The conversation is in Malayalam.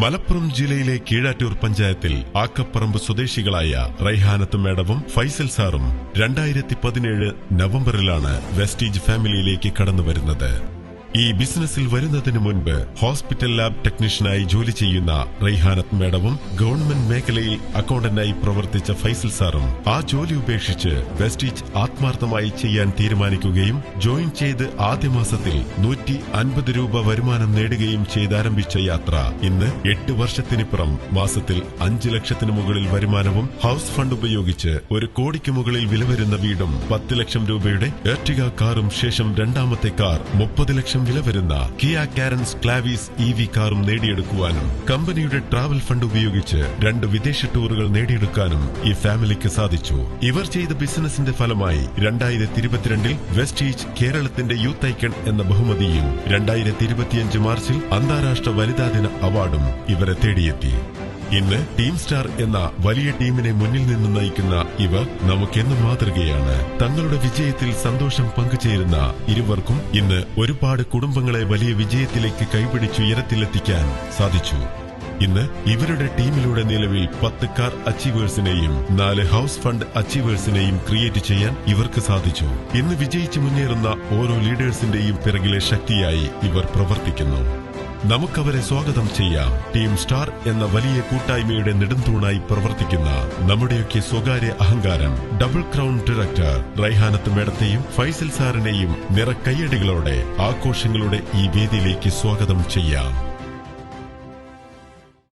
മലപ്പുറം ജില്ലയിലെ കീഴാറ്റൂർ പഞ്ചായത്തിൽ ആക്കപ്പറമ്പ് സ്വദേശികളായ റൈഹാനത്ത് മേഡവും ഫൈസൽ സാറും 2017 നവംബറിലാണ് വെസ്റ്റീജ് ഫാമിലിയിലേക്ക് കടന്നുവരുന്നത്. ഈ ബിസിനസ്സിൽ വരുന്നതിന് മുൻപ് ഹോസ്പിറ്റൽ ലാബ് ടെക്നീഷ്യനായി ജോലി ചെയ്യുന്ന റൈഹാനത്ത് മേഡവും ഗവൺമെന്റ് മേഖലയിൽ അക്കൗണ്ടന്റായി പ്രവർത്തിച്ച ഫൈസൽ സാറും ആ ജോലി ഉപേക്ഷിച്ച് വെസ്റ്റീജ് ആത്മാർത്ഥമായി ചെയ്യാൻ തീരുമാനിക്കുകയും ജോയിൻ ചെയ്ത് ആദ്യ മാസത്തിൽ 150 രൂപ വരുമാനം നേടുകയും ചെയ്താരംഭിച്ച യാത്ര ഇന്ന് 8 വർഷത്തിനിപ്പുറം മാസത്തിൽ 5 ലക്ഷത്തിന് മുകളിൽ വരുമാനവും ഹൌസ് ഫണ്ട് ഉപയോഗിച്ച് 1 കോടിക്ക് മുകളിൽ വില വരുന്ന വീടും 10 ലക്ഷം രൂപയുടെ എർട്ടിഗ കാറും ശേഷം രണ്ടാമത്തെ കാർ 30 ലക്ഷം വില വരുന്ന കിയ കാരൻസ് ക്ലാവിസ് EV കാറും നേടിയെടുക്കുവാനും കമ്പനിയുടെ ട്രാവൽ ഫണ്ട് ഉപയോഗിച്ച് 2 വിദേശ ടൂറുകൾ നേടിയെടുക്കാനും ഈ ഫാമിലിക്ക് സാധിച്ചു. ഇവർ ചെയ്ത ബിസിനസിന്റെ ഫലമായി 2022 വെസ്റ്റീജ് കേരളത്തിന്റെ യൂത്ത് ഐക്കൺ എന്ന ബഹുമതിയും 2025 മാർച്ചിൽ അന്താരാഷ്ട്ര വനിതാ ദിന അവാർഡും ഇവരെ തേടിയെത്തി. ഇന്ന് ടീം സ്റ്റാർ എന്ന വലിയ ടീമിനെ മുന്നിൽ നിന്ന് നയിക്കുന്ന ഇവർ നമുക്കെന്നും മാതൃകയാണ്. തങ്ങളുടെ വിജയത്തിൽ സന്തോഷം പങ്കുചേരുന്ന ഇരുവർക്കും ഇന്ന് ഒരുപാട് കുടുംബങ്ങളെ വലിയ വിജയത്തിലേക്ക് കൈപിടിച്ചുയരത്തിലെത്തിക്കാൻ സാധിച്ചു. ഇന്ന് ഇവരുടെ ടീമിലൂടെ നിലവിൽ 10 കാർ അച്ചീവേഴ്സിനെയും 4 ഹൌസ് ഫണ്ട് അച്ചീവേഴ്സിനെയും ക്രിയേറ്റ് ചെയ്യാൻ ഇവർക്ക് സാധിച്ചു. ഇന്ന് വിജയിച്ചു മുന്നേറുന്ന ഓരോ ലീഡേഴ്സിന്റെയും പിറകിലെ ശക്തിയായി ഇവർ പ്രവർത്തിക്കുന്നു. നമുക്കവരെ സ്വാഗതം ചെയ്യാം. ടീം സ്റ്റാർ എന്ന വലിയ കൂട്ടായ്മയുടെ നെടുംതൂണായി പ്രവർത്തിക്കുന്ന നമ്മുടെയൊക്കെ സ്വകാര്യ അഹങ്കാരം ഡബിൾ ക്രൗൺ ഡയറക്ടർ റൈഹാനത്ത് മേഡത്തെയും ഫൈസൽ സാറിനെയും നിറക്കയ്യടികളോടെ ആഘോഷങ്ങളുടെ ഈ വേദിയിലേക്ക് സ്വാഗതം ചെയ്യാം.